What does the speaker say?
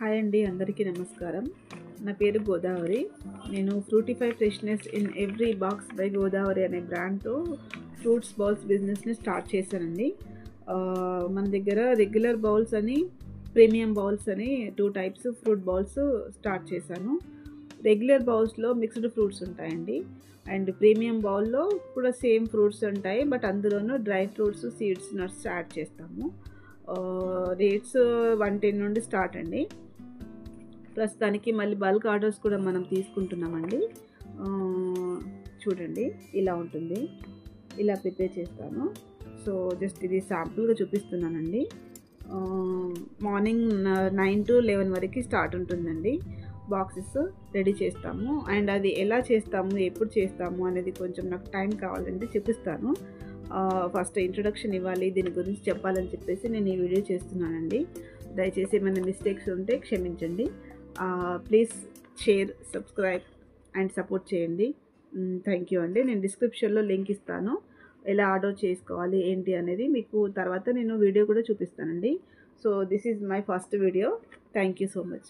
Hi అండి, అందరికీ నమస్కారం. నా పేరు గోదావరి. నేను Fruitify freshness in every box by Godavari అనే బ్రాండ్తో ఫ్రూట్స్ బౌల్స్ బిజినెస్ని స్టార్ట్ చేశానండి. మన దగ్గర రెగ్యులర్ బౌల్స్ అని, ప్రీమియం బౌల్స్ అని 2 టైప్స్ ఫ్రూట్ బౌల్స్ స్టార్ట్ చేశాను. రెగ్యులర్ బౌల్స్లో మిక్స్డ్ ఫ్రూట్స్ ఉంటాయండి, అండ్ ప్రీమియం బౌల్లో కూడా సేమ్ ఫ్రూట్స్ ఉంటాయి, బట్ అందులోనూ dry fruits, seeds, nuts add చేస్తాము. రేట్స్ 110 నుండి స్టార్ట్ అండి. ప్రస్తుతానికి మళ్ళీ బల్క్ ఆర్డర్స్ కూడా మనం తీసుకుంటున్నామండి. చూడండి, ఇలా ఉంటుంది. ఇలా ప్రిపేర్ చేస్తాను. సో జస్ట్ ఇది శాంపుల్గా చూపిస్తున్నానండి. మార్నింగ్ 9 to 11 వరకు స్టార్ట్ ఉంటుందండి. బాక్సెస్ రెడీ చేస్తాము, అండ్ అది ఎలా చేస్తాము, ఎప్పుడు చేస్తాము అనేది కొంచెం నాకు టైం కావాలంటే చూపిస్తాను. ఫస్ట్ ఇంట్రొడక్షన్ ఇవ్వాలి, దీని గురించి చెప్పాలని చెప్పేసి నేను ఈ వీడియో చేస్తున్నానండి. దయచేసి ఏమైనా మిస్టేక్స్ ఉంటే క్షమించండి. Please share, subscribe and support చేయండి. థ్యాంక్ యూ అండి. నేను డిస్క్రిప్షన్లో లింక్ ఇస్తాను, ఎలా ఆర్డర్ చేసుకోవాలి ఏంటి అనేది మీకు తర్వాత నేను వీడియో కూడా చూపిస్తానండి. So this is my first video. Thank you so much.